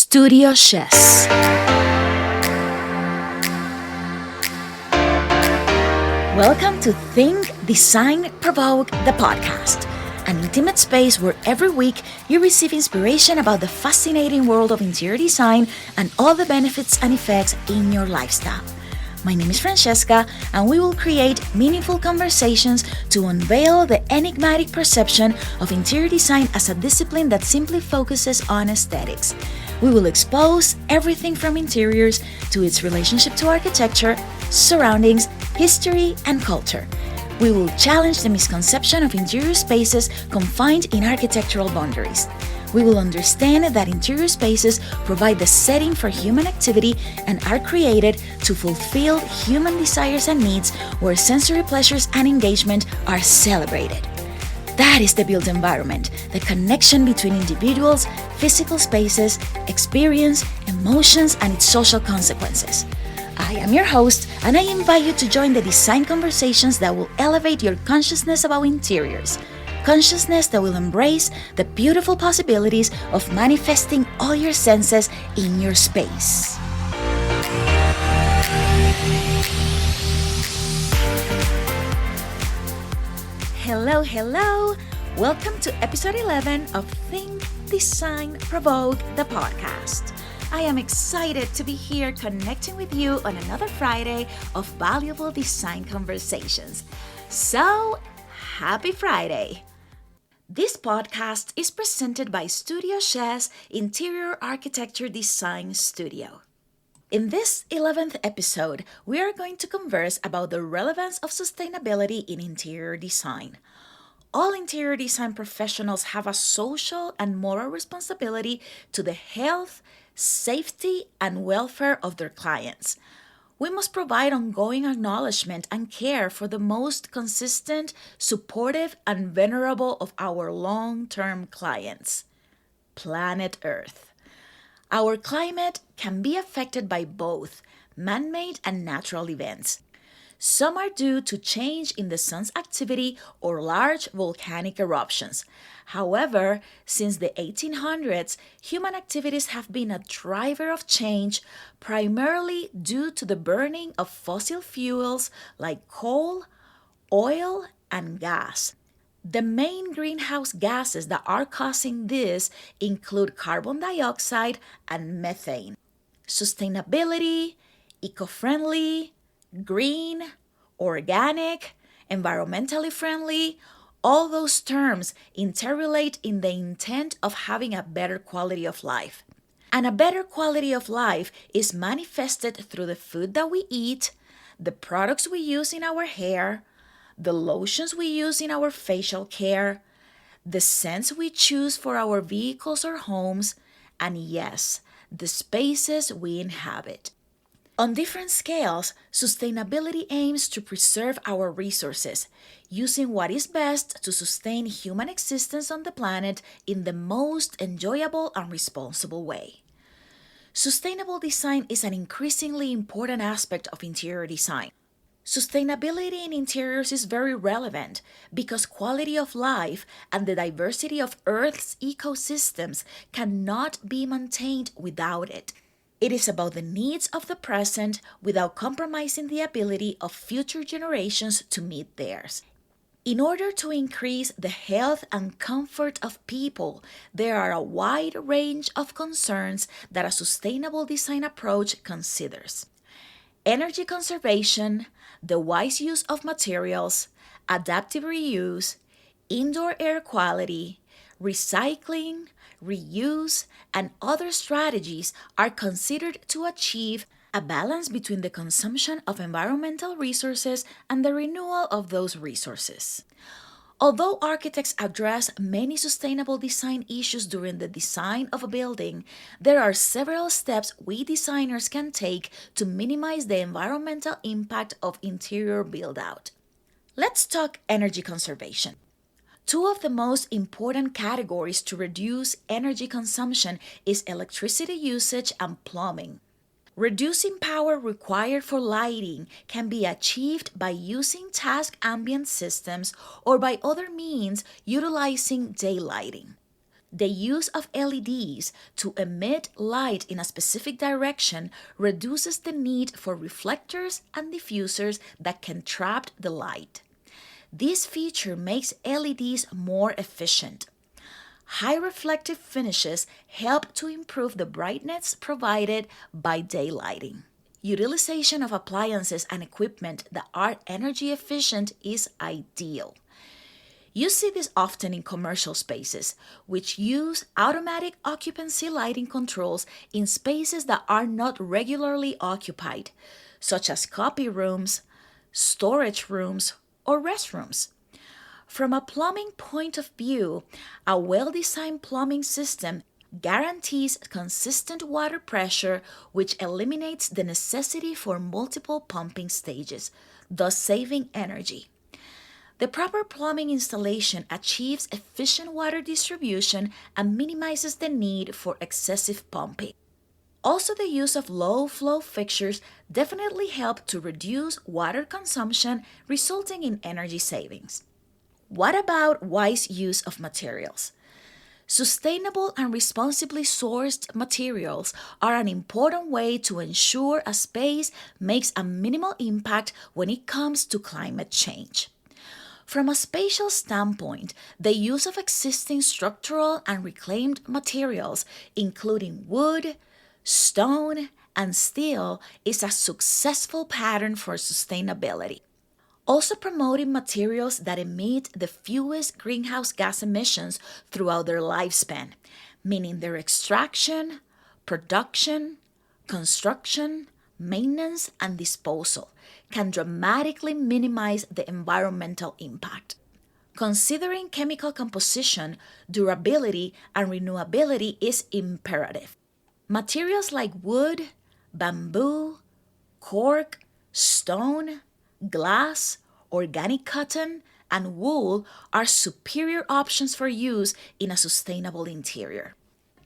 Studio Chess. Welcome to Think-Design-Provoke, the podcast, an intimate space where every week you receive inspiration about the fascinating world of interior design and all the benefits and effects in your lifestyle. My name is Francesca, and we will create meaningful conversations to unveil the enigmatic perception of interior design as a discipline that simply focuses on aesthetics. We will expose everything from interiors to its relationship to architecture, surroundings, history, and culture. We will challenge the misconception of interior spaces confined in architectural boundaries. We will understand that interior spaces provide the setting for human activity and are created to fulfill human desires and needs, where sensory pleasures and engagement are celebrated. That is the built environment, the connection between individuals, physical spaces, experience, emotions, and its social consequences. I am your host, and I invite you to join the design conversations that will elevate your consciousness about interiors. Consciousness that will embrace the beautiful possibilities of manifesting all your senses in your space. Hello. Welcome to episode 11 of Think-Design-Provoke, the podcast. I am excited to be here connecting with you on another Friday of valuable design conversations. So, happy Friday! This podcast is presented by Studio Chess Interior Architecture Design Studio. In this 11th episode, we are going to converse about the relevance of sustainability in interior design. All interior design professionals have a social and moral responsibility to the health, safety, and welfare of their clients. We must provide ongoing acknowledgement and care for the most consistent, supportive, and venerable of our long-term clients, planet Earth. Our climate can be affected by both man-made and natural events. Some are due to change in the sun's activity or large volcanic eruptions. However, since the 1800s, human activities have been a driver of change, primarily due to the burning of fossil fuels like coal, oil, and gas. The main greenhouse gases that are causing this include carbon dioxide and methane. Sustainability, eco-friendly, green, organic, environmentally friendly, all those terms interrelate in the intent of having a better quality of life. And a better quality of life is manifested through the food that we eat, the products we use in our hair, the lotions we use in our facial care, the scents we choose for our vehicles or homes, and yes, the spaces we inhabit. On different scales, sustainability aims to preserve our resources, using what is best to sustain human existence on the planet in the most enjoyable and responsible way. Sustainable design is an increasingly important aspect of interior design. Sustainability in interiors is very relevant because quality of life and the diversity of Earth's ecosystems cannot be maintained without it. It is about the needs of the present without compromising the ability of future generations to meet theirs. In order to increase the health and comfort of people, there are a wide range of concerns that a sustainable design approach considers. Energy conservation, the wise use of materials, adaptive reuse, indoor air quality, recycling, reuse, and other strategies are considered to achieve a balance between the consumption of environmental resources and the renewal of those resources. Although architects address many sustainable design issues during the design of a building, there are several steps we designers can take to minimize the environmental impact of interior build-out. Let's talk energy conservation. Two of the most important categories to reduce energy consumption is electricity usage and plumbing. Reducing power required for lighting can be achieved by using task ambient systems or by other means utilizing daylighting. The use of LEDs to emit light in a specific direction reduces the need for reflectors and diffusers that can trap the light. This feature makes LEDs more efficient. High reflective finishes help to improve the brightness provided by daylighting. Utilization of appliances and equipment that are energy efficient is ideal. You see this often in commercial spaces, which use automatic occupancy lighting controls in spaces that are not regularly occupied, such as copy rooms, storage rooms, or restrooms. From a plumbing point of view, a well-designed plumbing system guarantees consistent water pressure, which eliminates the necessity for multiple pumping stages, thus saving energy. The proper plumbing installation achieves efficient water distribution and minimizes the need for excessive pumping. Also, the use of low-flow fixtures definitely help to reduce water consumption, resulting in energy savings. What about wise use of materials? Sustainable and responsibly sourced materials are an important way to ensure a space makes a minimal impact when it comes to climate change. From a spatial standpoint, the use of existing structural and reclaimed materials, including wood, stone, and steel, is a successful pattern for sustainability. Also, promoting materials that emit the fewest greenhouse gas emissions throughout their lifespan, meaning their extraction, production, construction, maintenance, and disposal, can dramatically minimize the environmental impact. Considering chemical composition, durability, and renewability is imperative. Materials like wood, bamboo, cork, stone, glass, organic cotton, and wool are superior options for use in a sustainable interior.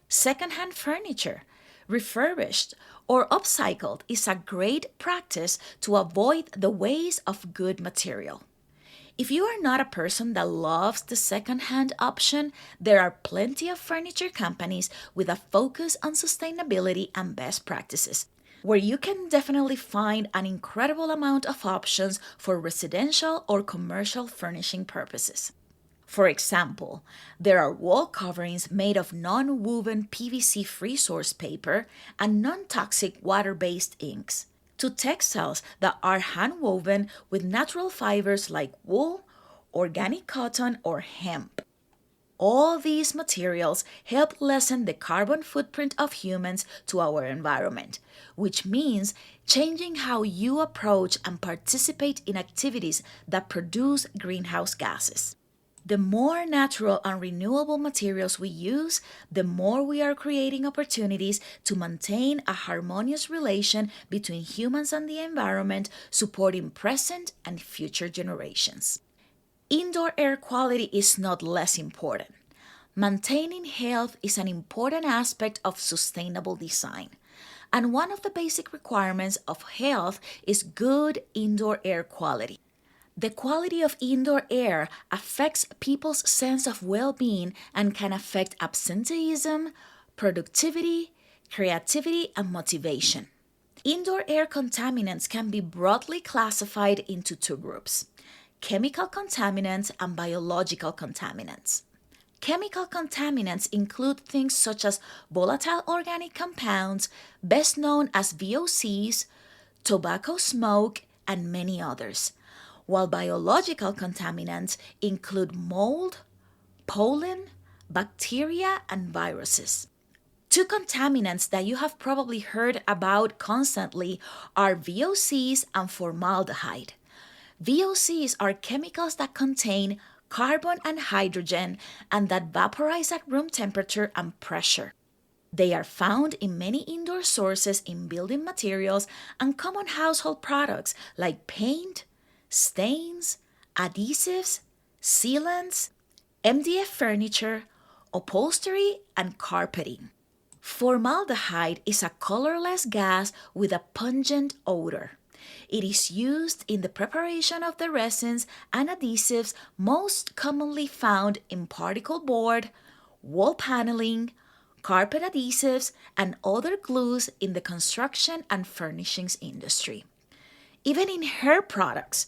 Secondhand furniture, refurbished or upcycled, is a great practice to avoid the waste of good material. If you are not a person that loves the secondhand option, there are plenty of furniture companies with a focus on sustainability and best practices, where you can definitely find an incredible amount of options for residential or commercial furnishing purposes. For example, there are wall coverings made of non-woven PVC-free source paper and non-toxic water-based inks, to textiles that are hand-woven with natural fibers like wool, organic cotton, or hemp. All these materials help lessen the carbon footprint of humans to our environment, which means changing how you approach and participate in activities that produce greenhouse gases. The more natural and renewable materials we use, the more we are creating opportunities to maintain a harmonious relation between humans and the environment, supporting present and future generations. Indoor air quality is not less important. Maintaining health is an important aspect of sustainable design, and one of the basic requirements of health is good indoor air quality. The quality of indoor air affects people's sense of well-being and can affect absenteeism, productivity, creativity, and motivation. Indoor air contaminants can be broadly classified into two groups: chemical contaminants and biological contaminants. Chemical contaminants include things such as volatile organic compounds, best known as VOCs, tobacco smoke, and many others, while biological contaminants include mold, pollen, bacteria, and viruses. Two contaminants that you have probably heard about constantly are VOCs and formaldehyde. VOCs are chemicals that contain carbon and hydrogen and that vaporize at room temperature and pressure. They are found in many indoor sources in building materials and common household products like paint, stains, adhesives, sealants, MDF furniture, upholstery, and carpeting. Formaldehyde is a colorless gas with a pungent odor. It is used in the preparation of the resins and adhesives most commonly found in particle board, wall paneling, carpet adhesives, and other glues in the construction and furnishings industry. Even in hair products,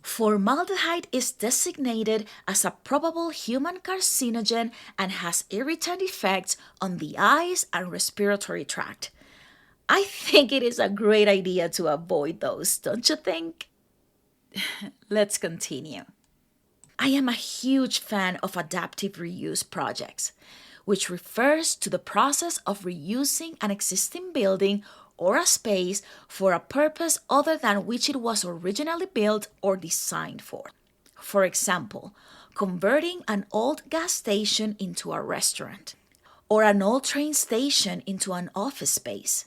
formaldehyde is designated as a probable human carcinogen and has irritant effects on the eyes and respiratory tract. I think it is a great idea to avoid those, don't you think? Let's continue. I am a huge fan of adaptive reuse projects, which refers to the process of reusing an existing building or a space for a purpose other than which it was originally built or designed for. For example, converting an old gas station into a restaurant, or an old train station into an office space,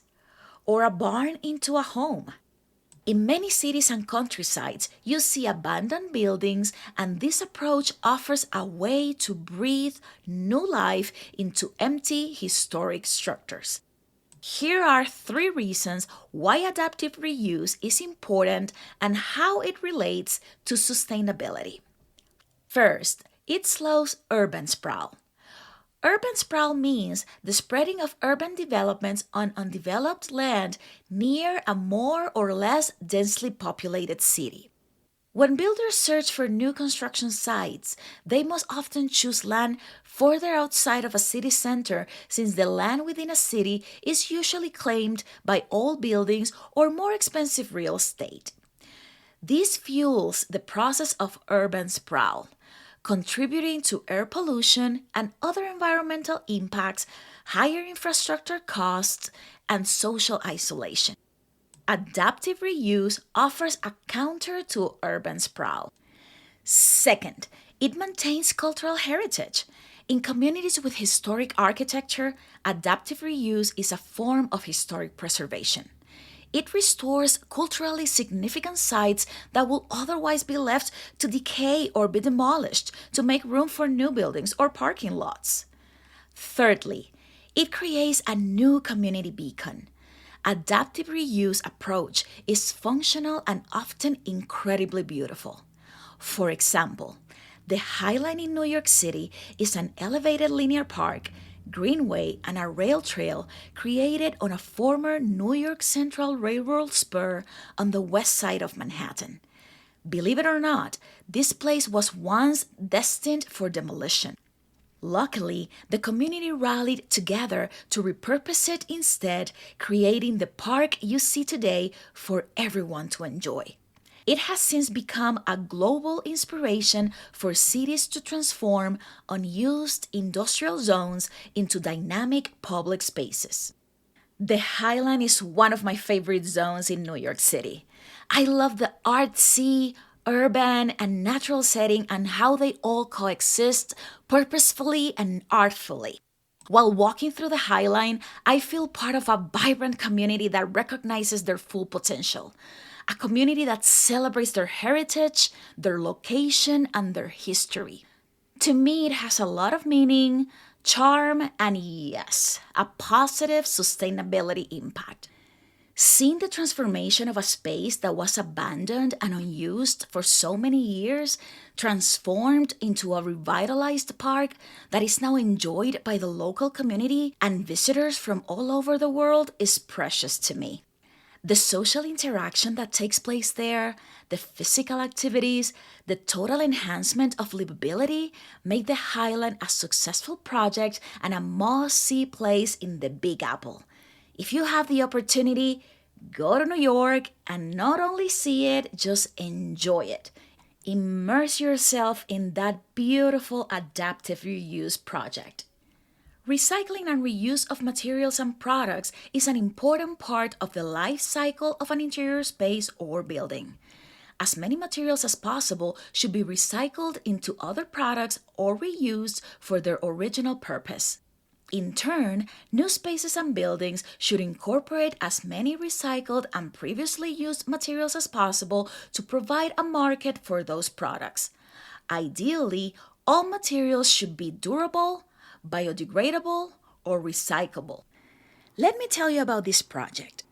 or a barn into a home. In many cities and countrysides, you see abandoned buildings, and this approach offers a way to breathe new life into empty historic structures. Here are 3 reasons why adaptive reuse is important and how it relates to sustainability. First, it slows urban sprawl. Urban sprawl means the spreading of urban developments on undeveloped land near a more or less densely populated city. When builders search for new construction sites, they most often choose land further outside of a city center since the land within a city is usually claimed by old buildings or more expensive real estate. This fuels the process of urban sprawl, contributing to air pollution and other environmental impacts, higher infrastructure costs, and social isolation. Adaptive reuse offers a counter to urban sprawl. Second, it maintains cultural heritage. In communities with historic architecture, adaptive reuse is a form of historic preservation. It restores culturally significant sites that will otherwise be left to decay or be demolished to make room for new buildings or parking lots. Thirdly, it creates a new community beacon. Adaptive reuse approach is functional and often incredibly beautiful. For example, the High Line in New York City is an elevated linear park, greenway, and a rail trail created on a former New York Central Railroad spur on the west side of Manhattan. Believe it or not, this place was once destined for demolition. Luckily, the community rallied together to repurpose it instead, creating the park you see today for everyone to enjoy. It has since become a global inspiration for cities to transform unused industrial zones into dynamic public spaces. The High Line is one of my favorite zones in New York City. I love the artsy, urban, and natural setting and how they all coexist purposefully and artfully. While walking through the High Line, I feel part of a vibrant community that recognizes their full potential. A community that celebrates their heritage, their location, and their history. To me, it has a lot of meaning, charm, and yes, a positive sustainability impact. Seeing the transformation of a space that was abandoned and unused for so many years transformed into a revitalized park that is now enjoyed by the local community and visitors from all over the world is precious to me. The social interaction that takes place there, the physical activities, the total enhancement of livability make the High Line a successful project and a must-see place in the Big Apple. If you have the opportunity, go to New York and not only see it, just enjoy it. Immerse yourself in that beautiful adaptive reuse project. Recycling and reuse of materials and products is an important part of the life cycle of an interior space or building. As many materials as possible should be recycled into other products or reused for their original purpose. In turn, new spaces and buildings should incorporate as many recycled and previously used materials as possible to provide a market for those products. Ideally, all materials should be durable, biodegradable, or recyclable. Let me tell you about this project.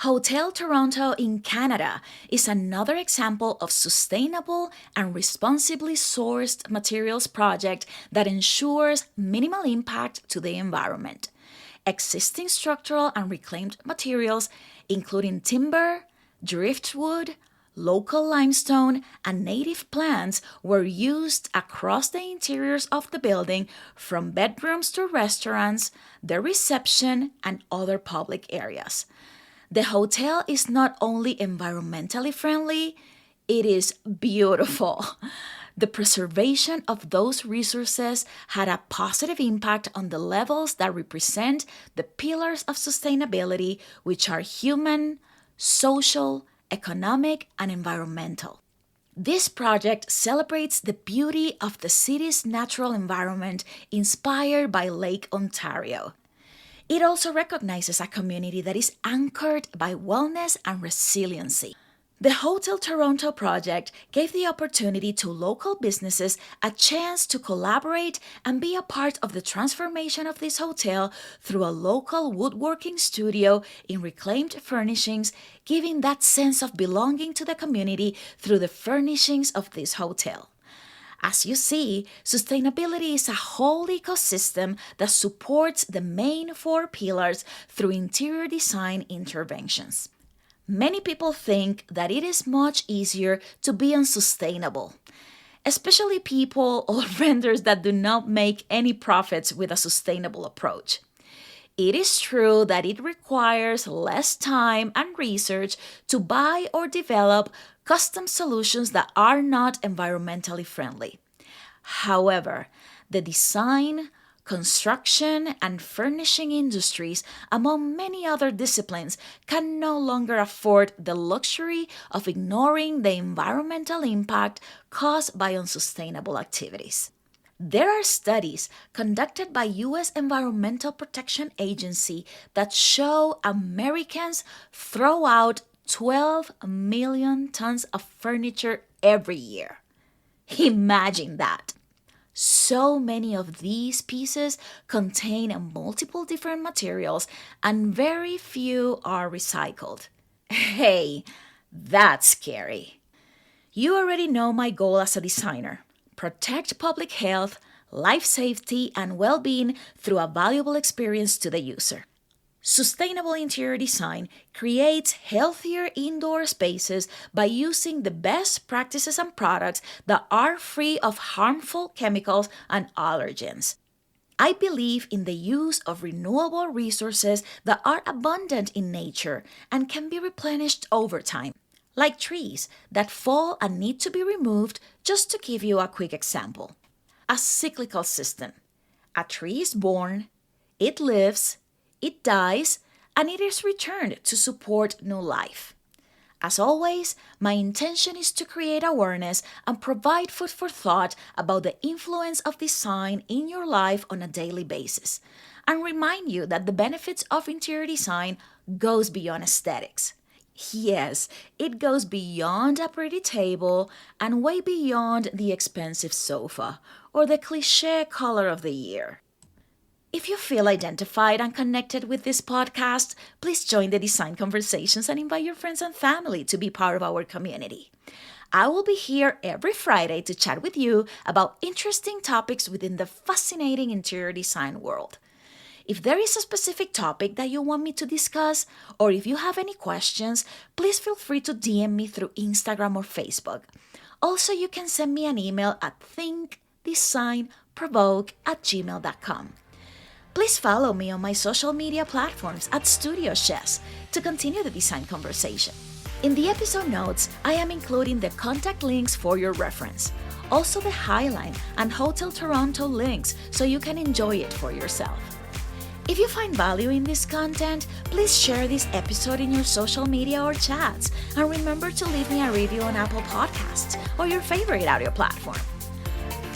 Hotel Toronto in Canada is another example of sustainable and responsibly sourced materials project that ensures minimal impact to the environment. Existing structural and reclaimed materials, including timber, driftwood, local limestone, and native plants, were used across the interiors of the building, from bedrooms to restaurants, the reception, and other public areas. The hotel is not only environmentally friendly, it is beautiful. The preservation of those resources had a positive impact on the levels that represent the pillars of sustainability, which are human, social, economic, and environmental. This project celebrates the beauty of the city's natural environment inspired by Lake Ontario. It also recognizes a community that is anchored by wellness and resiliency. The Hotel Toronto project gave the opportunity to local businesses a chance to collaborate and be a part of the transformation of this hotel through a local woodworking studio in reclaimed furnishings, giving that sense of belonging to the community through the furnishings of this hotel. As you see, sustainability is a whole ecosystem that supports the main 4 pillars through interior design interventions. Many people think that it is much easier to be unsustainable, especially people or vendors that do not make any profits with a sustainable approach. It is true that it requires less time and research to buy or develop custom solutions that are not environmentally friendly. However, the design, construction, and furnishing industries, among many other disciplines, can no longer afford the luxury of ignoring the environmental impact caused by unsustainable activities. There are studies conducted by U.S. Environmental Protection Agency that show Americans throw out 12 million tons of furniture every year. Imagine that. So many of these pieces contain multiple different materials and very few are recycled. Hey, that's scary. You already know my goal as a designer: protect public health, life safety, and well-being through a valuable experience to the user. Sustainable interior design creates healthier indoor spaces by using the best practices and products that are free of harmful chemicals and allergens. I believe in the use of renewable resources that are abundant in nature and can be replenished over time, like trees that fall and need to be removed, just to give you a quick example. A cyclical system. A tree is born, it lives, it dies, and it is returned to support new life. As always, my intention is to create awareness and provide food for thought about the influence of design in your life on a daily basis, and remind you that the benefits of interior design goes beyond aesthetics. Yes, it goes beyond a pretty table and way beyond the expensive sofa or the cliché color of the year. If you feel identified and connected with this podcast, please join the design conversations and invite your friends and family to be part of our community. I will be here every Friday to chat with you about interesting topics within the fascinating interior design world. If there is a specific topic that you want me to discuss, or if you have any questions, please feel free to DM me through Instagram or Facebook. Also, you can send me an email at thinkdesignprovoke@gmail.com. Please follow me on my social media platforms at Studio Chess to continue the design conversation. In the episode notes, I am including the contact links for your reference, also the Highline and Hotel Toronto links so you can enjoy it for yourself. If you find value in this content, please share this episode in your social media or chats, and remember to leave me a review on Apple Podcasts or your favorite audio platform.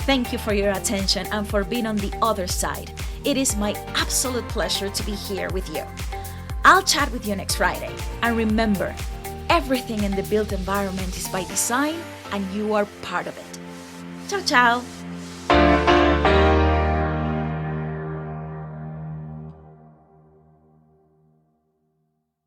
Thank you for your attention and for being on the other side. It is my absolute pleasure to be here with you. I'll chat with you next Friday. And remember, everything in the built environment is by design and you are part of it. Ciao, ciao.